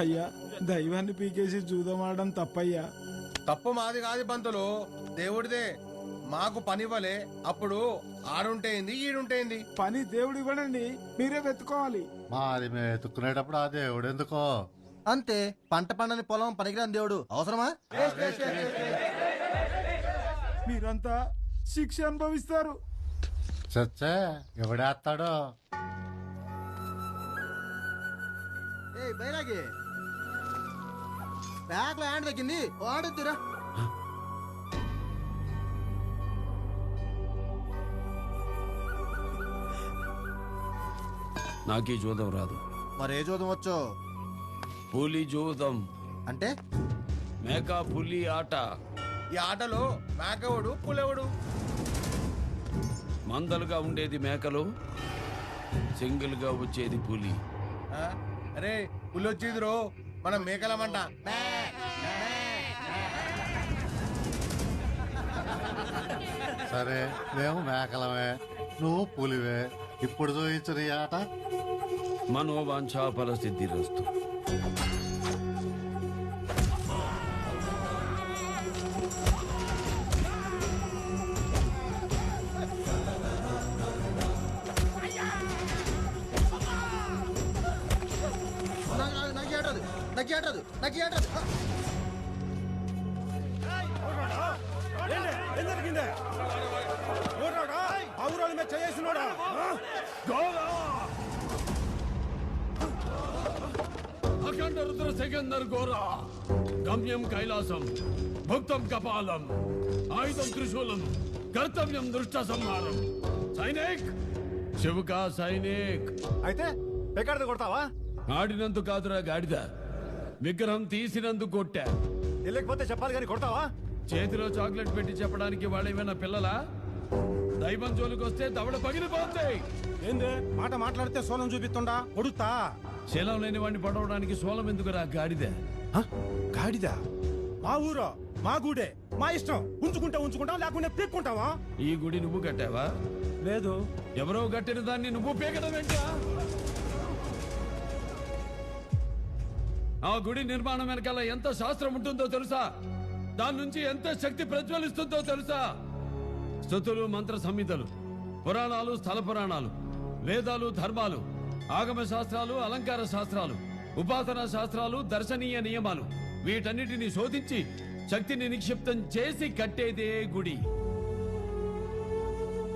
అయ్యా దైవాన్ని పీకేసి చూదమాడడం తప్పయ్యా. తప్పు మాది కాదు పంతులు, దేవుడిదే. మాకు పనివ్వలే, అప్పుడు ఆడుంటేంది ఈడుంటేంది. పని దేవుడు ఇవ్వడండి, మీరే వెతుకోవాలి. మాది మేము ఎత్తుకునేటప్పుడు ఆ దేవుడు ఎందుకో. అంతే, పంట పండని పొలం పనికిరాని దేవుడు అవసరమా? మీరంతా శిక్ష అనుభవిస్తారు. చచ్చే ఎవడేస్తాడో. బైరాగి బ్యాగ్ లో హ్యాండ్ తగ్గింది, వాడుతురా. నాకీ జూదం రాదు. మరే జోదం వచ్చో? పులి జూదం అంటే మేక పులి ఆట. ఈ ఆటలో మేకవుడు పులవుడు. మందలుగా ఉండేది మేకలు, సింగిల్ గా వచ్చేది పులి. అరే పులి వచ్చేది రో, మనం మేకలమంట. సరే మేము మేకలమే, నువ్వు పులివే. ఇప్పుడు చూయించు ఆట. మనోవాంఛా ఫలసిద్ధిరస్తు. అఖండ రుద్ర సెకందర్ ఘోరా, గమ్యం కైలాసం, భక్తం కపాలం, ఆయుధం త్రిశూలం, కర్తవ్యం దృష్ట సంహారం. సైనిక్ శివకా సైనిక్. అయితే ఎక్కడ కొడతావా? ఆడినందుకు కాదురా గాడిద, విగ్రహం తీసినందుకు కొట్టా. వెళ్ళకపోతే చెప్పాలి కానీ కొడతావా? చేతిలో చాక్లెట్ పెట్టి చెప్పడానికి వాళ్ళేమైనా పిల్లలా? దైవం జోలికి వస్తే దవడ పగిలిపోతాయి. ఏందే మాట మాట్లాడితే సోలం చూపిస్తుండా? కొడుతా. శీలం లేని వాడిని పడవడానికి సోలం ఎందుకురా గాడిద? గాడిదా? మా ఊరో మా గూడే, మా ఇష్టం. ఉంచుకుంటాం లేకుంటే పీక్కుంటావా? ఈ గుడి నువ్వు కట్టావా? లేదు. ఎవరో కట్టిన దాన్ని నువ్వు పీకడం ఏంటా? ఆ గుడి నిర్మాణం వెనకాల ఎంత శాస్త్రం ఉంటుందో తెలుసా? దాని నుంచి ఎంత శక్తి ప్రజ్వలిస్తుందో తెలుసా? స్తుతులు, మంత్ర సంహితలు, పురాణాలు, స్థల పురాణాలు, వేదాలు, ధర్మాలు, ఆగమ శాస్త్రాలు, అలంకార శాస్త్రాలు, ఉపాసనా శాస్త్రాలు, దర్శనీయ నియమాలు, వీటన్నిటిని శోధించి శక్తిని నిక్షిప్తం చేసి కట్టేదే గుడి.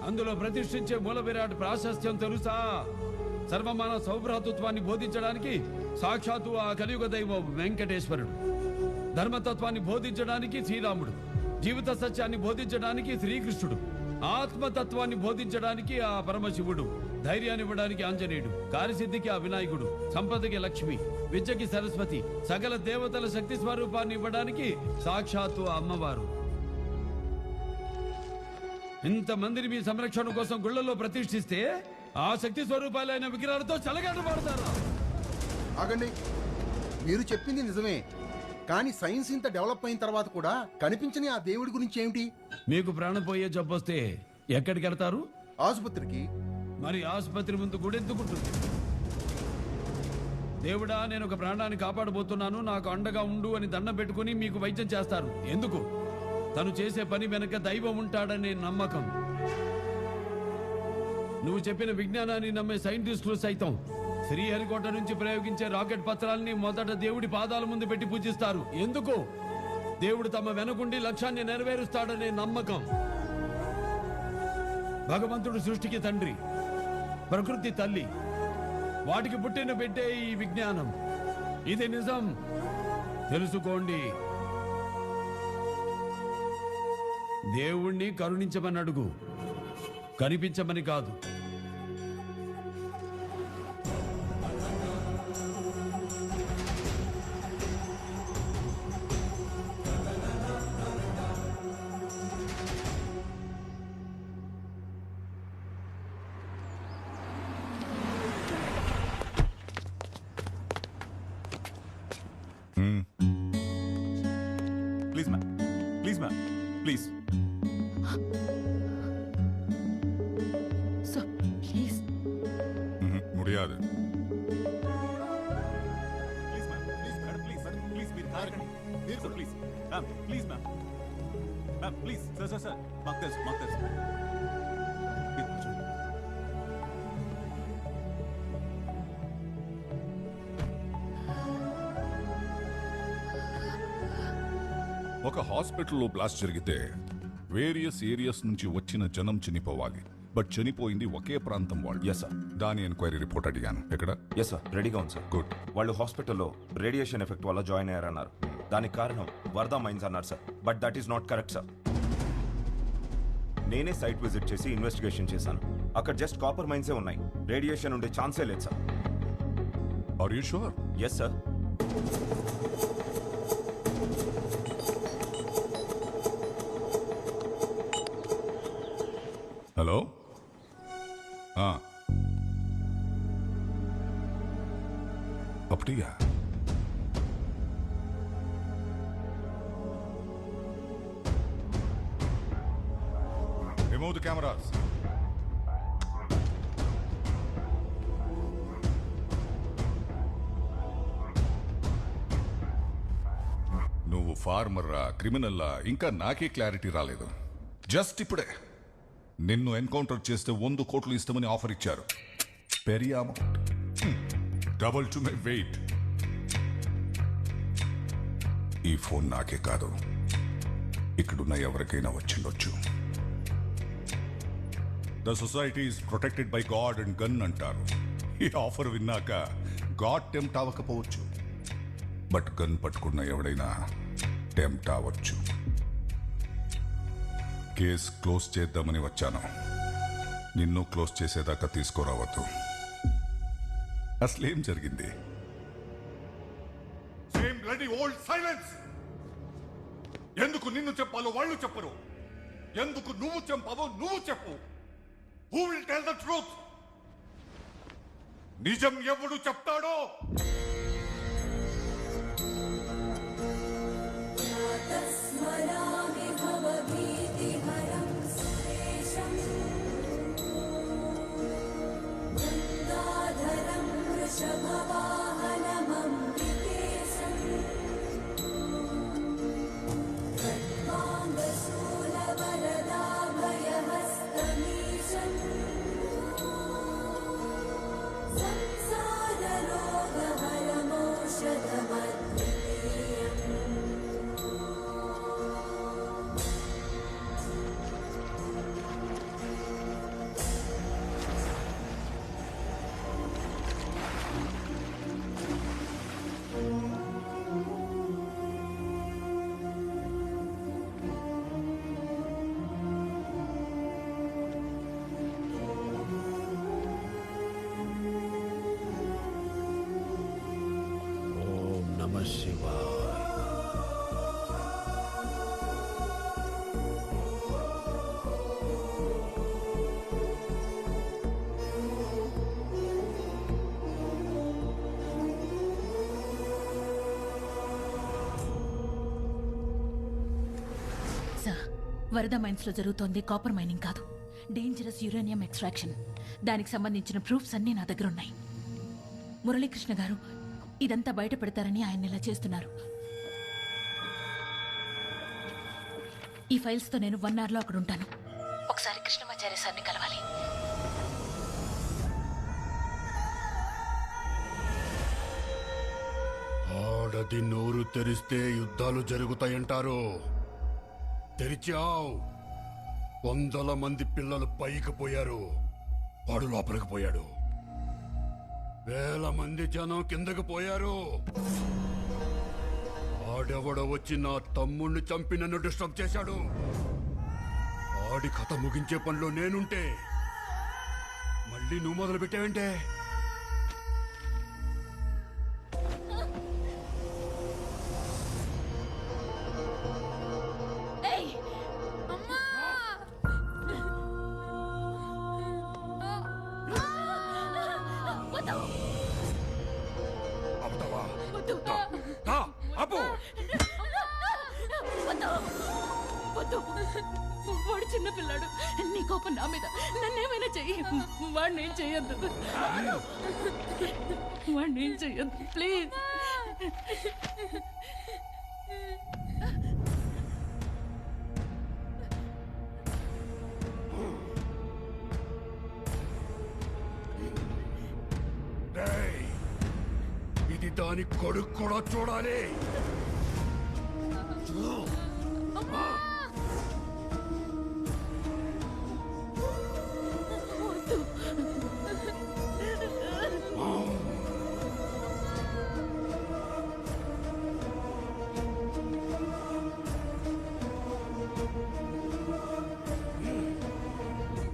అందులో ప్రతిష్ఠించే మూల విరాట్ ప్రాశస్త్యం తెలుసా? సర్వమాన సౌభ్రాతృత్వాన్ని బోధించడానికి సాక్షాత్తు ఆ కలియుగ దైవం వెంకటేశ్వరుడు, ధర్మతత్వాన్ని బోధించడానికి శ్రీరాముడు, జీవిత సత్యాన్ని బోధించడానికి శ్రీకృష్ణుడు, ఆత్మతత్వాన్ని బోధించడానికి ఆ పరమశివుడు, ధైర్యాన్ని ఇవ్వడానికి ఆంజనేయుడు, కార్యసిద్ధికి ఆ వినాయకుడు, సంపదకి లక్ష్మి, విద్యకి సరస్వతి, సకల దేవతల శక్తి స్వరూపాన్ని ఇవ్వడానికి సాక్షాత్తు అమ్మవారు. ఇంతమందిని మీ సంరక్షణ కోసం గుళ్లలో ప్రతిష్ఠిస్తే ఆ శక్తి స్వరూపాలైన విగ్రహాలతో చలగాట పడతారు. ఆగండి, మీరు చెప్పింది నిజమే, కానీ సైన్స్ ఇంత డెవలప్ అయిన తర్వాత కూడా కనిపించని ఆ దేవుడి గురించి ఏమిటి? మీకు ప్రాణం పోయే జబ్బొస్తే ఎక్కడికి వెళ్తారు? ఆసుపత్రికి. మరి ఆసుపత్రి ముందు గుడెందుకుంటుంది? దేవుడా, నేను ఒక ప్రాణాన్ని కాపాడబోతున్నాను, నాకు అండగా ఉండు అని దండం పెట్టుకుని మీకు వైద్యం చేస్తారు. ఎందుకు? తను చేసే పని వెనక దైవం ఉంటాడనే నమ్మకం. నువ్వు చెప్పిన విజ్ఞానాన్ని నమ్మే సైంటిస్టులు సైతం శ్రీహరికోట నుంచి ప్రయోగించే రాకెట్ పత్రాలని మొదట దేవుడి పాదాల ముందు పెట్టి పూజిస్తారు. ఎందుకు? దేవుడు తమ వెనకుండి లక్ష్యాన్ని నెరవేరుస్తాడనే నమ్మకం. భగవంతుడు సృష్టికి తండ్రి, ప్రకృతి తల్లి, వాటికి పుట్టిన బిడ్డే ఈ విజ్ఞానం. ఇది నిజం, తెలుసుకోండి. దేవుణ్ణి కరుణించమని అడుగు, కనిపించమని కాదు. Please ma'am, please ma'am, please. முடியாது. ఒక హాస్పిటల్లో బ్లాస్ట్ జరిగితే వేరియస్ ఏరియాస్ నుంచి వచ్చిన జనం చనిపోవాలి. బట్ చనిపోయింది ఒకే ప్రాంతం వాళ్ళు. Yes sir. దాని ఎంక్వైరీ రిపోర్ట్ అడిగాను. ఎక్కడ? ఎస్ సార్, రెడీగా ఉంది సార్. గుడ్. వాళ్ళు హాస్పిటల్లో రేడియేషన్ ఎఫెక్ట్ వల్ల జాయిన్ అయ్యారన్నారు. దానికి కారణం వర్ధా మైన్స్ అన్నారు sir. But that is not correct sir. నేనే సైట్ విజిట్ చేసి ఇన్వెస్టిగేషన్ చేశాను. అక్కడ జస్ట్ కాపర్ మైన్సే ఉన్నాయి. రేడియేషన్ ఉండే ఛాన్సే లేదు sir. Are you sure? Yes sir. Hello. அப்படியா? Remove the cameras. నువ్వు ఫార్మర్రా, క్రిమినల్లా, ఇంకా నాకే క్లారిటీ రాలేదు. జస్ట్ ఇప్పుడే నిన్ను ఎన్కౌంటర్ చేస్తే 100 కోట్లు ఇస్తామని ఆఫర్ ఇచ్చారు. పెరియ amount, double to my weight. ఈ ఫోన్ నాకే కాదు, ఇక్కడున్న ఎవరికైనా వచ్చిండొచ్చు. The society is protected by god and gun అంటారు. ఈ ఆఫర్ విన్నాక గాడ్ టెంప్ట్ అవ్వకపోవచ్చు, బట్ గన్ పట్టుకున్న ఎవడైనా టెంప్ట్ అవ్వచ్చు. కేస్ క్లోజ్ చేద్దామని వచ్చాను. నిన్ను క్లోజ్ చేసేదాకా తీసుకురావద్దు. అసలేం జరిగింది? Same bloody old silence. ఎందుకు నిన్ను చెప్పాలో వాళ్ళు చెప్పరు. ఎందుకు నువ్వు చెప్పావో నువ్వు చెప్పు. Who will tell the truth? నిజం ఎవడు చెప్తాడో. వరద మైన్స్ లో జరుగుతోంది కాపర్ మైనింగ్ కాదు, డేంజరస్ యురేనియం ఎక్స్ట్రాక్షన్. దానికి సంబంధించిన ప్రూఫ్స్ అన్నీ నా దగ్గర ఉన్నాయి. మురళీకృష్ణ గారు ఇదంతా బయట పెడతారని ఆయన ఇలా చేస్తున్నారు. ఈ ఫైల్స్ తో నేను 1 hour లో అక్కడ ఉంటాను. ఒకసారి కృష్ణమాచార్య సార్ని కలవాలి. ఆడది నోరు తెరిస్తే యుద్ధాలు జరుగుతాయంటారు. తెరిచావు. 100 మంది పిల్లలు పైకి పోయారు, వాడు లోపలికి పోయాడు. 1000 మంది జనం కిందకు పోయారు. ఆడెవడో వచ్చి నా తమ్ముణ్ణి చంపి నన్ను డిస్టర్బ్ చేశాడు. ఆడి కథ ముగించే పనిలో నేనుంటే మళ్ళీ నువ్వు మొదలు పెట్టావంటే వాడు చిన్న పిల్లాడు, నీ కోపం నా మీద. నన్నేమైనా చెయ్యి. వాడిని ఏం చెయ్యొద్దు. వాడిని ఏం చెయ్యొద్దు ప్లీజ్. డేయ్, ఇది దాని కొడుకు కూడా చూడాలి.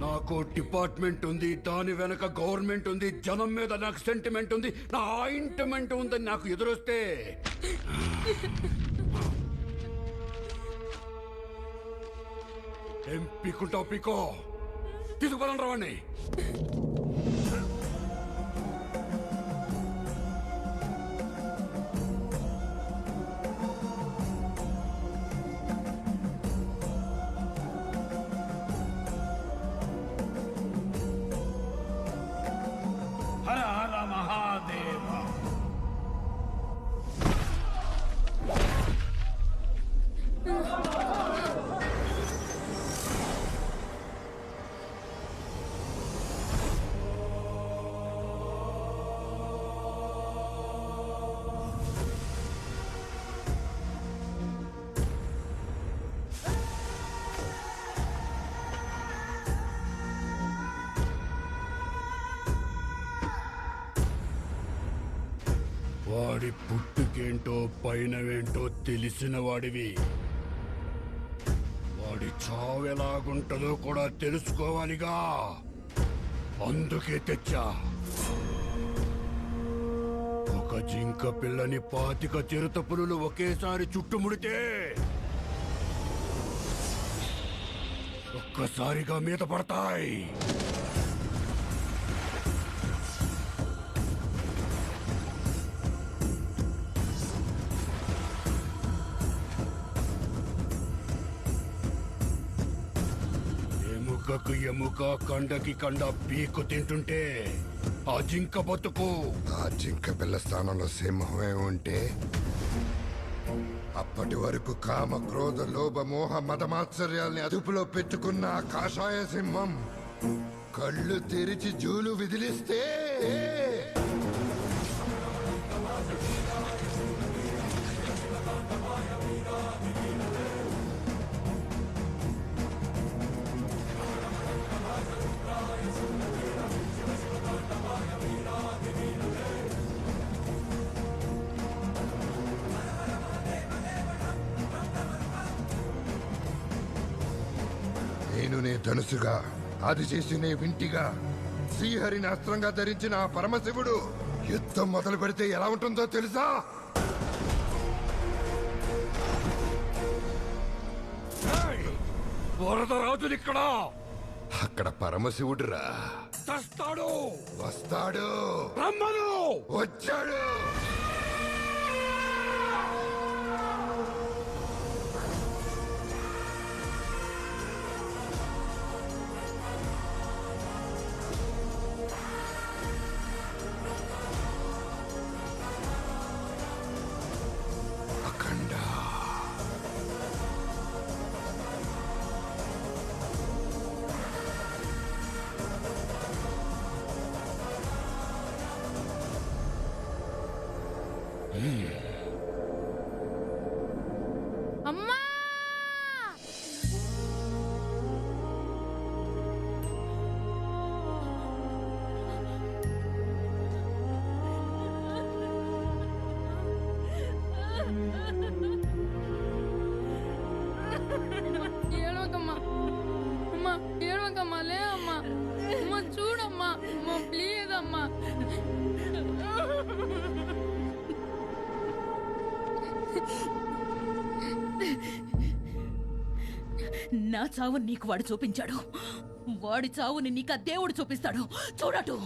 నాకు డిపార్ట్మెంట్ ఉంది, దాని వెనక గవర్నమెంట్ ఉంది, జనం మీద నాకు సెంటిమెంట్ ఉంది, నా ఆయింట్మెంట్ ఉందని నాకు ఎదురొస్తే ఏం పీకుంటావు పీకో. తీసుకుపోరండి రావండి. హర హర మహాదేవ. వాడి పుట్టుకేంటో పైనవేంటో తెలిసిన వాడివి. వాడి చావు ఎలాగుంటుందో కూడా తెలుసుకోవాలిగా. అందుకే తెచ్చా. ఒక జింక పిల్లని 25 చిరుతపులులు ఒకేసారి చుట్టుముడితే ఒక్కసారిగా మీద పడతాయి. ఎముకకు ఎముక, కండకి కండ పీకు తింటుంటే ఆ జింక బతుకు. ఆ జింక పిల్ల స్థానంలో సింహమే ఉంటే అప్పటి వరకు కామ క్రోధ లోభ మోహ మదమాత్సర్యాల్ని అదుపులో పెట్టుకున్న ఆ కాషాయ సింహం కళ్ళు తెరిచి జూలు విదిలిస్తే నేను నే ధనుసుగా, అది చేసి నే వింటిగా, శ్రీహరిని అస్త్రంగా ధరించిన ఆ పరమశివుడు యుద్ధం మొదలు పెడితే ఎలా ఉంటుందో తెలుసా? వరదరాజుని ఇక్కడ. అక్కడ పరమశివుడురా. చస్తాడు. వస్తాడు. రమ్మను. వచ్చాడు. అమ్మా! ఏడవకమ్మా. అమ్మా ఏడవకమ్మా. లే అమ్మా. అమ్మా చూడమ్మా. అమ్మా ప్లీజ్ అమ్మా. నా చావుని నీకు వాడు చూపించాడు. వాడి చావుని నీకు ఆ దేవుడు చూపిస్తాడు. చూడటు.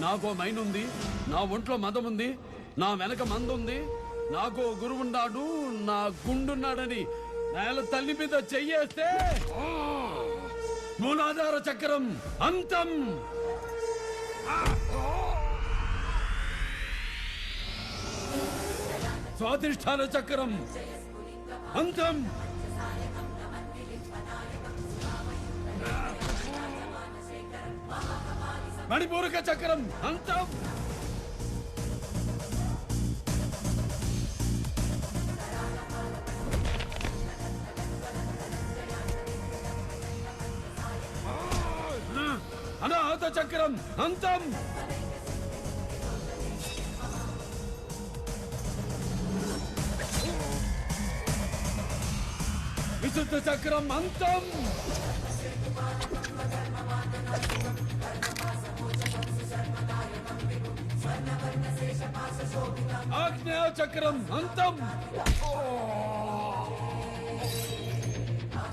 నాకు మైన్ ఉంది, నా ఒంట్లో మదం ఉంది, నా వెనక మందుంది, నాకు గురువున్నాడు, నా గుండున్నాడని నేల తల్లి మీద చెయ్యేస్తే మూలాధార చక్రం అంతం. స్వాధిష్టాన చక్రం అంతం. మణిపూరక చక్రం అంతం. అనాహత చక్రం అంతం. విశుద్ధ చక్రం అంతం. ఆగ్నేయ చక్రం అంతం.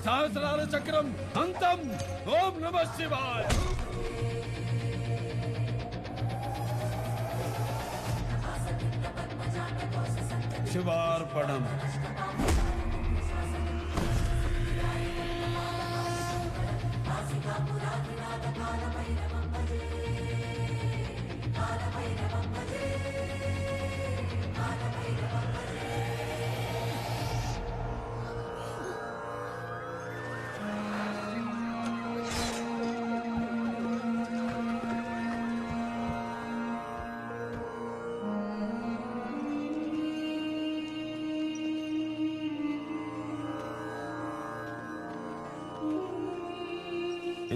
సహస్రార చక్రం అంతం. ఓం నమః శివాయ. శివార్పణం.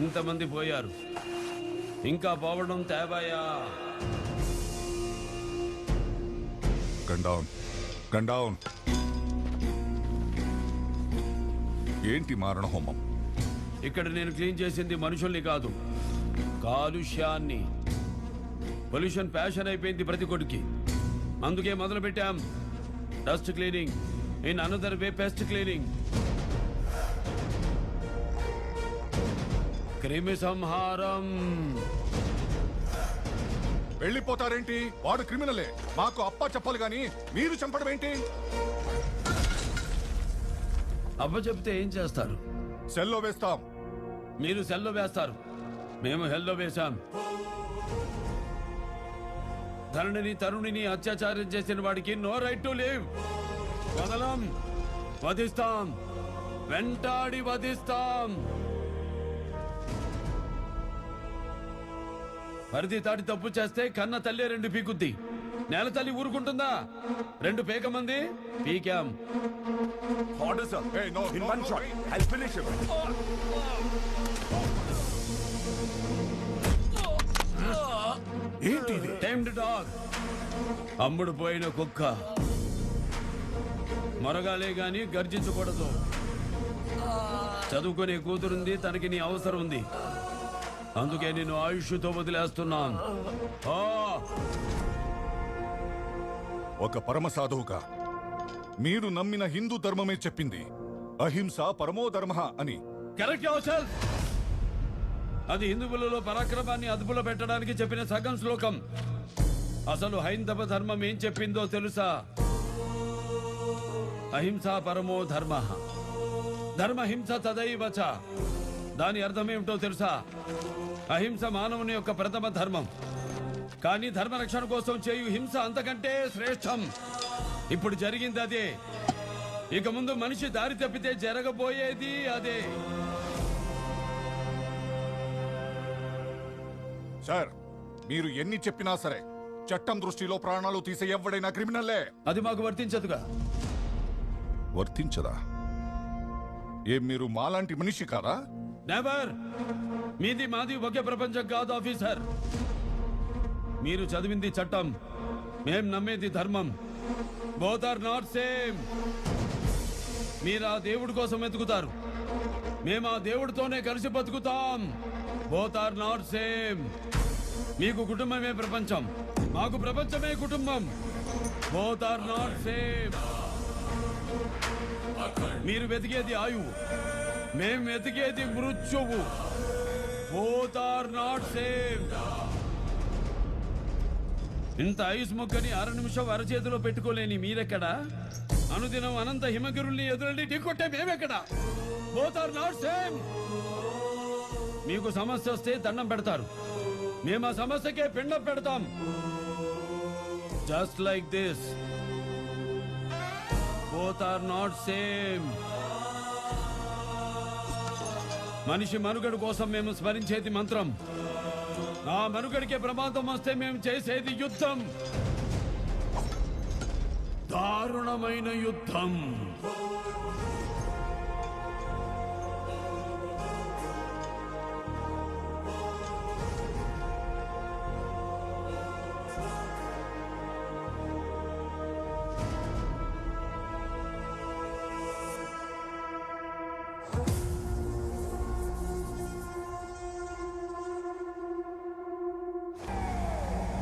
ఇంతమంది పోయారు, ఇంకా పోవడం తేబాయా? గండౌన్. ఏంటి మారణ హోమం? ఇక్కడ నేను క్లీన్ చేసింది మనుషుల్ని కాదు, కాలుష్యాన్ని. పొల్యూషన్ ప్యాషన్ అయిపోయింది ప్రతి కొడుకి, అందుకే మొదలు పెట్టాం dust cleaning. In another way pest cleaning. క్రిమి సంహారం. వెళ్ళిపోతారేంటి? వాడు క్రిమినలే, మాకు అప్ప చెప్పాలి గాని మీరు చంపడం ఏంటి? అబ్బ చెప్తే ఏం చేస్తారు? సెల్లో వేస్తాం. మీరు సెల్లో వేస్తారు, మేము హెల్లో వేశాం. ధరణిని తరుణిని అత్యాచారం చేసిన వాడికి నో రైట్ టు లివ్. వదలం, వధిస్తాం, వెంటాడి వధిస్తాం. పరిధి దాటి తప్పు చేస్తే కన్న తల్లి 2 పీకుద్ది. నేల తల్లి ఊరుకుంటుందా? 2 పీకమంది పీకాం. అమ్ముడు పోయిన కుక్క మొరగాలే గాని గర్జించకూడదు. చదువుకునే కూతురుంది, తనకి నీ అవసరం ఉంది, అందుకే నేను ఆయుష్తో వదిలేస్తున్నాను. ఒక పరమ సాధువుగా మీరు నమ్మిన హిందూ ధర్మమే చెప్పింది అహింస పరమో ధర్మ అని. Correct your. అది హిందువులలో పరాక్రమాన్ని అదుపులో పెట్టడానికి చెప్పిన సగం శ్లోకం. అసలు హైందవ ధర్మం ఏం చెప్పిందో తెలుసా? అహింస పరమో ధర్మ, ధర్మహింస తదైవచ. దాని అర్థమేమిటో తెలుసా? అహింస మానవుని యొక్క ప్రథమ ధర్మం, కానీ ధర్మరక్షణ కోసం చేయు హింస అంతకంటే శ్రేష్టం. ఇప్పుడు జరిగింది అదే, ఇక ముందు మనిషి దారి తప్పితే జరగబోయేది అదే. సార్, మీరు ఎన్ని చెప్పినా సరే చట్టం దృష్టిలో ప్రాణాలు తీసే ఎవడైనా క్రిమినల్లే. అది మాకు వర్తించదుగా. వర్తించదా? ఏం మీరు మాలాంటి మనిషి కాదా? నెవర్. మీది మాది ఒకే ప్రపంచం కాదు ఆఫీసర్. మీరు చదివింది చట్టం, మేం నమ్మేది ధర్మం. Both are not same. మీరు ఆ దేవుడి కోసం వెతుకుతారు, మేము ఆ దేవుడితోనే కలిసి బతుకుతాం. Both are not same. మీకు కుటుంబమే ప్రపంచం, మాకు ప్రపంచమే కుటుంబం. Both are not same. మీరు వెతికేది ఆయువు, మేం వెతికేది మృత్యువు. Both are not same. ఇంత ఐస్ ముక్కని 6 నిమిషం అరచేతిలో పెట్టుకోలేని మీరెక్కడా? అనుదినం అనంత హిమగిరుల్ని ఎదురెళ్ళి ఢీకొట్టే మేమెక్కడా? Both are not same. మీకు సమస్య వస్తే దండం పెడతారు, మేము ఆ సమస్యకే పిండం పెడతాం. Just like this. Both are not same. మనిషి మనుగడ కోసం మేము స్మరించేది మంత్రం, ఆ మనుగడికే ప్రమాదం వస్తే మేము చేసేది యుద్ధం. దారుణమైన యుద్ధం.